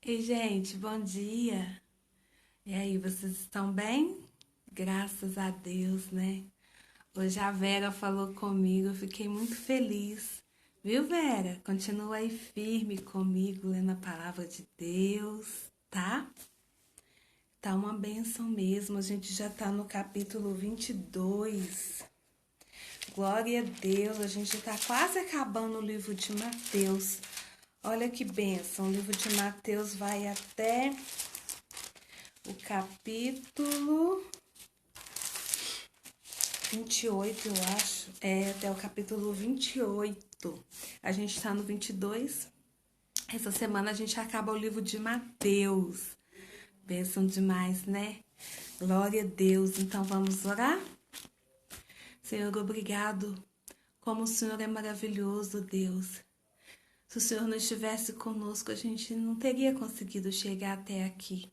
Ei, gente, bom dia. E aí, vocês estão bem? Graças a Deus, né? Hoje a Vera falou comigo, eu fiquei muito feliz. Viu, Vera? Continua aí firme comigo, lendo a palavra de Deus, tá? Tá uma bênção mesmo. A gente já tá no capítulo 22. Glória a Deus, a gente já tá quase acabando o livro de Mateus. Olha que bênção, o livro de Mateus vai até o capítulo 28, eu acho. Até o capítulo 28. A gente está no 22. Essa semana a gente acaba o livro de Mateus. Bênção demais, né? Glória a Deus. Então vamos orar? Senhor, obrigado. Como o Senhor é maravilhoso, Deus. Se o Senhor não estivesse conosco, a gente não teria conseguido chegar até aqui.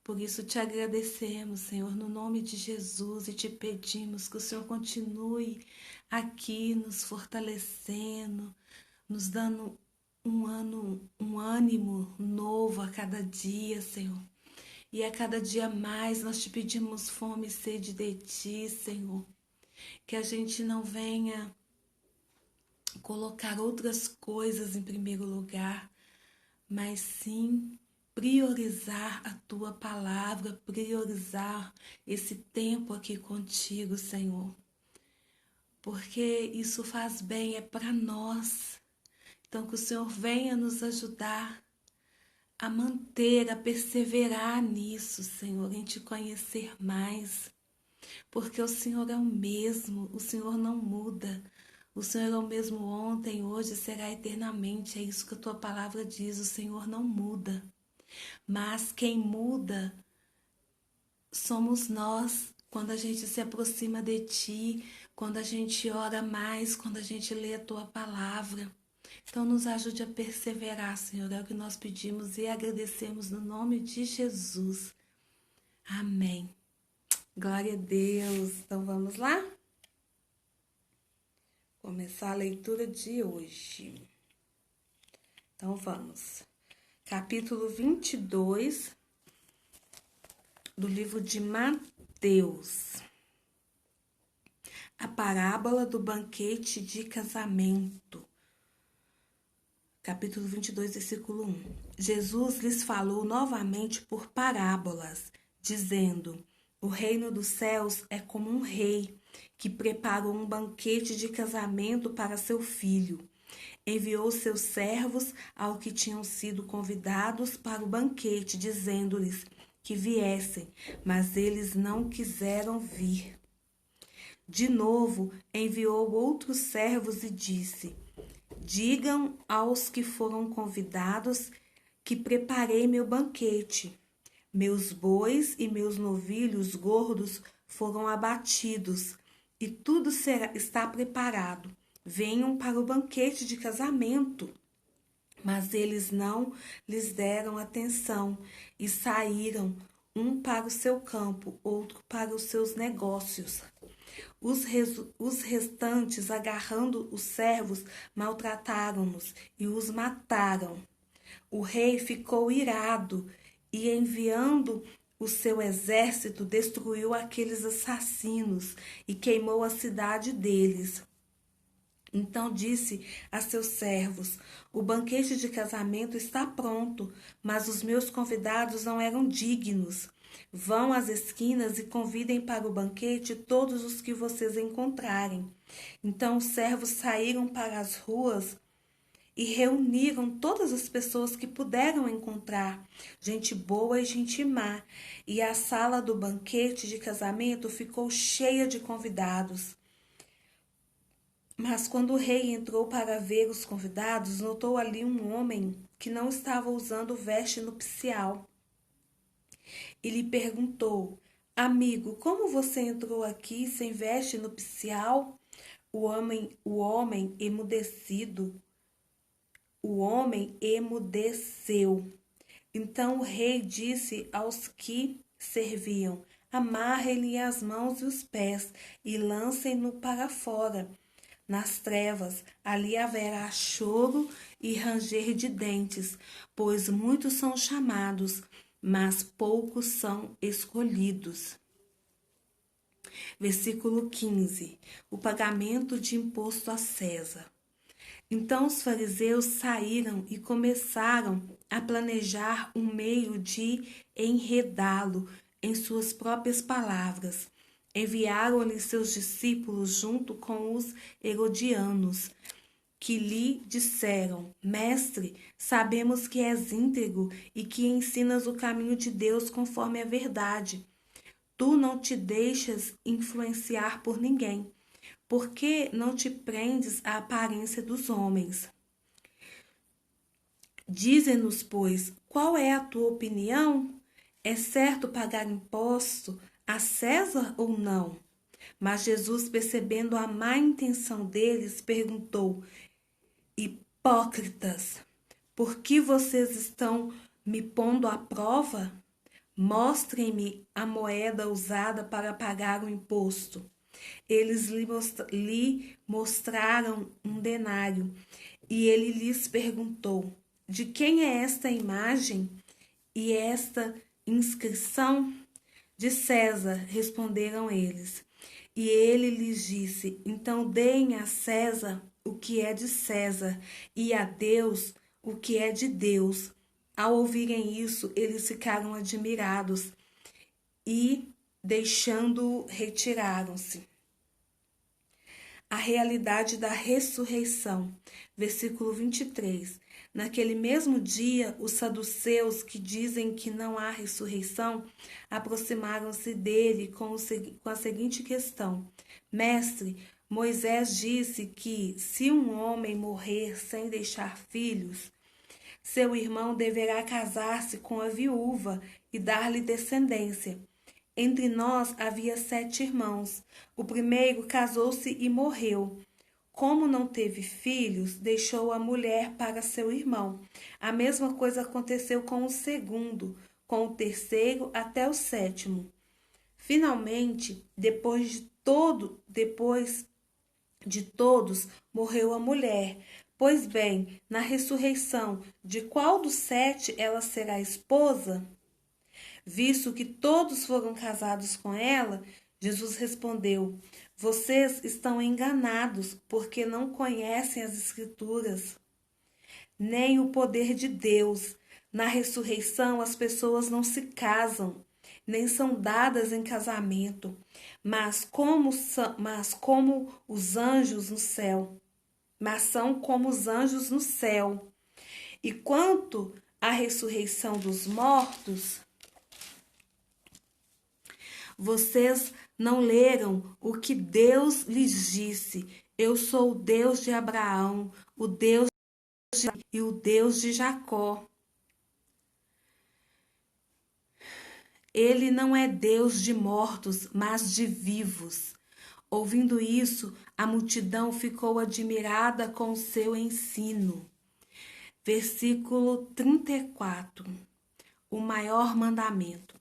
Por isso te agradecemos, Senhor, no nome de Jesus, e te pedimos que o Senhor continue aqui nos fortalecendo, nos dando um ânimo novo a cada dia, Senhor. E a cada dia mais nós te pedimos fome e sede de ti, Senhor. Que a gente não venha colocar outras coisas em primeiro lugar, mas sim priorizar a tua palavra, priorizar esse tempo aqui contigo, Senhor. Porque isso faz bem, é para nós. Então que o Senhor venha nos ajudar a manter, a perseverar nisso, Senhor, em te conhecer mais. Porque o Senhor é o mesmo, o Senhor não muda. O Senhor é o mesmo ontem, hoje e será eternamente. É isso que a tua palavra diz, o Senhor não muda. Mas quem muda somos nós, quando a gente se aproxima de ti, quando a gente ora mais, quando a gente lê a tua palavra. Então nos ajude a perseverar, Senhor, é o que nós pedimos e agradecemos no nome de Jesus. Amém. Glória a Deus. Então vamos lá? Começar a leitura de hoje. Então vamos. Capítulo 22 do livro de Mateus. A parábola do banquete de casamento. Capítulo 22, versículo 1. Jesus lhes falou novamente por parábolas, dizendo: o reino dos céus é como um rei que preparou um banquete de casamento para seu filho. Enviou seus servos ao que tinham sido convidados para o banquete, dizendo-lhes que viessem, mas eles não quiseram vir. De novo, enviou outros servos e disse: digam aos que foram convidados que preparei meu banquete. Meus bois e meus novilhos gordos foram abatidos, e tudo está preparado. Venham para o banquete de casamento. Mas eles não lhes deram atenção e saíram, um para o seu campo, outro para os seus negócios. Os restantes, agarrando os servos, maltrataram-nos e os mataram. O rei ficou irado e, enviando o seu exército, destruiu aqueles assassinos e queimou a cidade deles. Então disse a seus servos: o banquete de casamento está pronto, mas os meus convidados não eram dignos. Vão às esquinas e convidem para o banquete todos os que vocês encontrarem. Então os servos saíram para as ruas e reuniram todas as pessoas que puderam encontrar, gente boa e gente má, e a sala do banquete de casamento ficou cheia de convidados. Mas quando o rei entrou para ver os convidados, notou ali um homem que não estava usando veste nupcial. E lhe perguntou: amigo, como você entrou aqui sem veste nupcial? O homem emudeceu. Então o rei disse aos que serviam: amarrem-lhe as mãos e os pés e lancem-no para fora. Nas trevas, ali haverá choro e ranger de dentes, pois muitos são chamados, mas poucos são escolhidos. Versículo 15. O pagamento de imposto a César. Então os fariseus saíram e começaram a planejar um meio de enredá-lo em suas próprias palavras. Enviaram-lhe seus discípulos junto com os herodianos, que lhe disseram: Mestre, sabemos que és íntegro e que ensinas o caminho de Deus conforme a verdade. Tu não te deixas influenciar por ninguém. Por que não te prendes à aparência dos homens? Dize-nos, pois, qual é a tua opinião? É certo pagar imposto a César ou não? Mas Jesus, percebendo a má intenção deles, perguntou: Hipócritas, por que vocês estão me pondo à prova? Mostrem-me a moeda usada para pagar o imposto. Eles lhe mostraram um denário, e ele lhes perguntou: De quem é esta imagem e esta inscrição? De César, responderam eles. E ele lhes disse: Então deem a César o que é de César, e a Deus o que é de Deus. Ao ouvirem isso, eles ficaram admirados e, deixando-o, retiraram-se. A realidade da ressurreição. Versículo 23. Naquele mesmo dia, os saduceus, que dizem que não há ressurreição, aproximaram-se dele com a seguinte questão: Mestre, Moisés disse que, se um homem morrer sem deixar filhos, seu irmão deverá casar-se com a viúva e dar-lhe descendência. Entre nós havia 7 irmãos. O primeiro casou-se e morreu. Como não teve filhos, deixou a mulher para seu irmão. A mesma coisa aconteceu com o segundo, com o terceiro até o 7º. Finalmente, depois de todos, morreu a mulher. Pois bem, na ressurreição, de qual dos 7 ela será esposa? Visto que todos foram casados com ela, Jesus respondeu: Vocês estão enganados, porque não conhecem as Escrituras, nem o poder de Deus. Na ressurreição, as pessoas não se casam, nem são dadas em casamento, mas como os anjos no céu. Mas são como os anjos no céu. E quanto à ressurreição dos mortos, vocês não leram o que Deus lhes disse: Eu sou o Deus de Abraão, o Deus e o Deus de Jacó. Ele não é Deus de mortos, mas de vivos. Ouvindo isso, a multidão ficou admirada com o seu ensino. Versículo 34. O maior mandamento.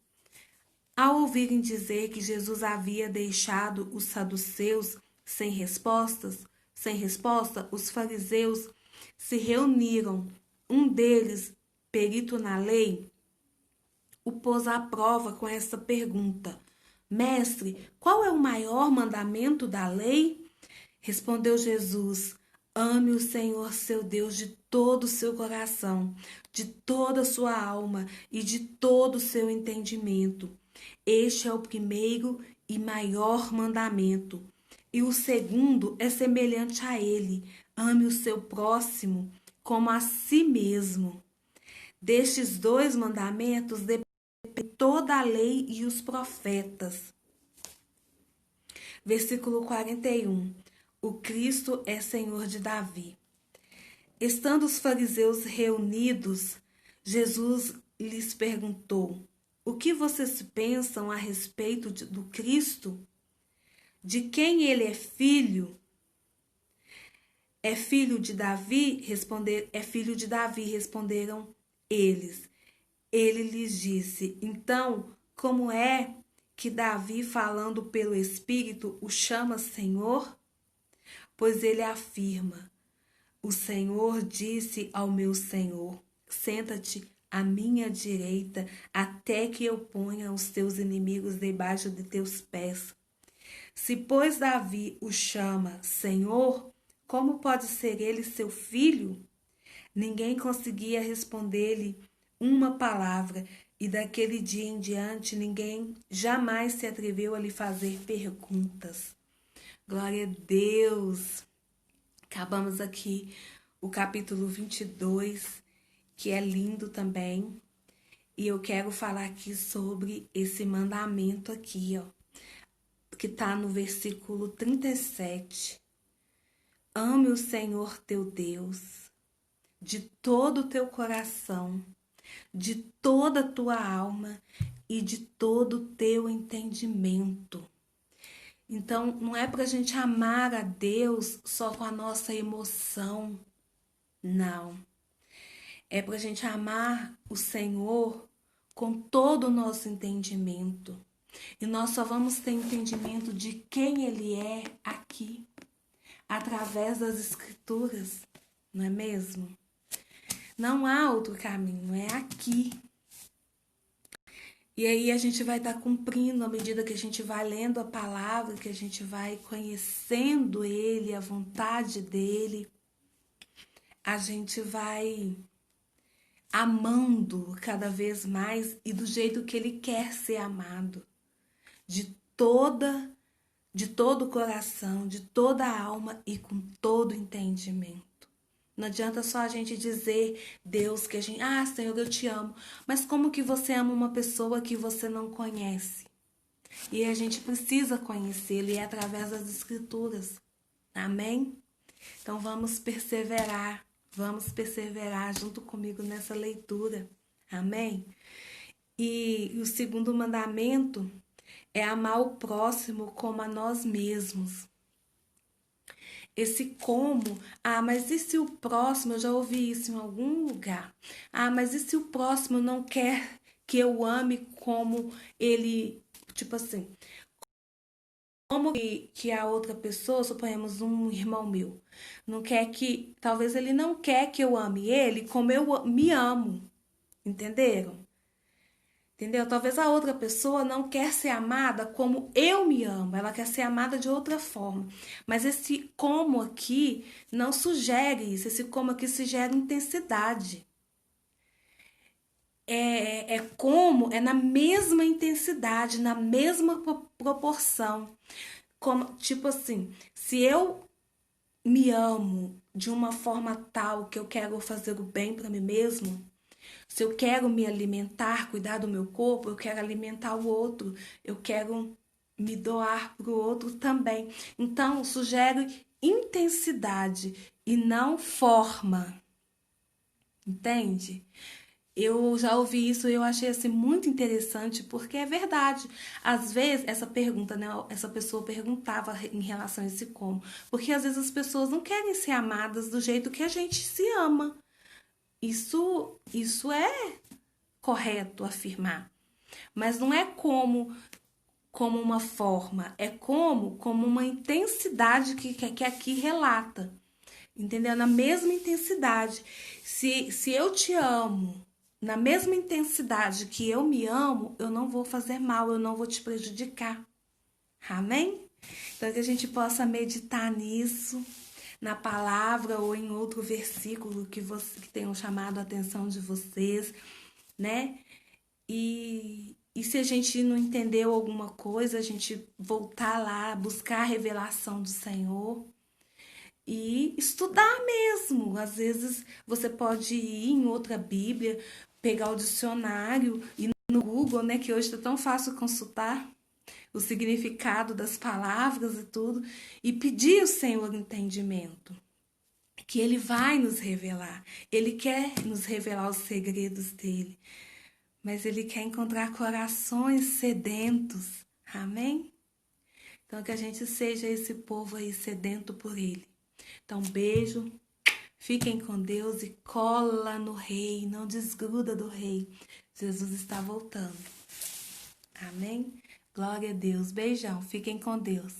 Ao ouvirem dizer que Jesus havia deixado os saduceus sem resposta, os fariseus se reuniram. Um deles, perito na lei, o pôs à prova com esta pergunta: Mestre, qual é o maior mandamento da lei? Respondeu Jesus: Ame o Senhor seu Deus de todo o seu coração, de toda a sua alma e de todo o seu entendimento. Este é o primeiro e maior mandamento. E o segundo é semelhante a ele: ame o seu próximo como a si mesmo. Destes 2 mandamentos depende toda a lei e os profetas. Versículo 41. O Cristo é Senhor de Davi. Estando os fariseus reunidos, Jesus lhes perguntou: O que vocês pensam a respeito do Cristo? De quem ele é filho? É filho de Davi? É filho de Davi, responderam eles. Ele lhes disse: Então, como é que Davi, falando pelo Espírito, o chama Senhor? Pois ele afirma: O Senhor disse ao meu Senhor: senta-te à minha direita, até que eu ponha os teus inimigos debaixo de teus pés. Se, pois, Davi o chama Senhor, como pode ser ele seu filho? Ninguém conseguia responder-lhe uma palavra, e daquele dia em diante ninguém jamais se atreveu a lhe fazer perguntas. Glória a Deus! Acabamos aqui o capítulo 22, que é lindo também. E eu quero falar aqui sobre esse mandamento aqui, ó, que está no versículo 37. Ame o Senhor teu Deus de todo o teu coração, de toda a tua alma e de todo o teu entendimento. Então, não é para a gente amar a Deus só com a nossa emoção, não. É para a gente amar o Senhor com todo o nosso entendimento. E nós só vamos ter entendimento de quem Ele é aqui, através das Escrituras, não é mesmo? Não há outro caminho, é aqui. E aí a gente vai estar cumprindo à medida que a gente vai lendo a palavra, que a gente vai conhecendo Ele, a vontade dEle. A gente vai amando cada vez mais e do jeito que Ele quer ser amado. De todo o coração, de toda a alma e com todo o entendimento. Não adianta só a gente dizer, Deus, que a gente, Senhor, eu te amo. Mas como que você ama uma pessoa que você não conhece? E a gente precisa conhecê-lo e é através das Escrituras. Amém? Então vamos perseverar junto comigo nessa leitura. Amém? E o segundo mandamento é amar o próximo como a nós mesmos. Esse como, mas e se o próximo, eu já ouvi isso em algum lugar. Mas e se o próximo não quer que eu ame como ele, tipo assim, como que a outra pessoa, suponhamos um irmão meu, não quer que, talvez ele não quer que eu ame ele como eu me amo, entenderam? Entendeu? Talvez a outra pessoa não quer ser amada como eu me amo, ela quer ser amada de outra forma. Mas esse como aqui não sugere isso, esse como aqui sugere intensidade. É na mesma intensidade, na mesma proporção. Como, tipo assim, se eu me amo de uma forma tal que eu quero fazer o bem para mim mesmo, se eu quero me alimentar, cuidar do meu corpo, eu quero alimentar o outro, eu quero me doar para o outro também. Então, sugere intensidade e não forma. Entende? Eu já ouvi isso e eu achei assim muito interessante, porque é verdade. Às vezes, essa pergunta, né? Essa pessoa perguntava em relação a esse como. Porque às vezes as pessoas não querem ser amadas do jeito que a gente se ama. Isso é correto afirmar. Mas não é como uma forma, é como uma intensidade que aqui relata. Entendeu? Na mesma intensidade. Se eu te amo, na mesma intensidade que eu me amo, eu não vou fazer mal, eu não vou te prejudicar. Amém? Então, que a gente possa meditar nisso, na palavra ou em outro versículo que tenham chamado a atenção de vocês, né? E se a gente não entendeu alguma coisa, a gente voltar lá, buscar a revelação do Senhor e estudar mesmo. Às vezes você pode ir em outra Bíblia, pegar o dicionário e no Google, né, que hoje está tão fácil consultar o significado das palavras e tudo, e pedir ao Senhor entendimento, que Ele vai nos revelar. Ele quer nos revelar os segredos dele, mas Ele quer encontrar corações sedentos. Amém? Então, que a gente seja esse povo aí sedento por Ele. Então, beijo, fiquem com Deus e cola no Rei, não desgruda do Rei. Jesus está voltando. Amém? Glória a Deus. Beijão, fiquem com Deus.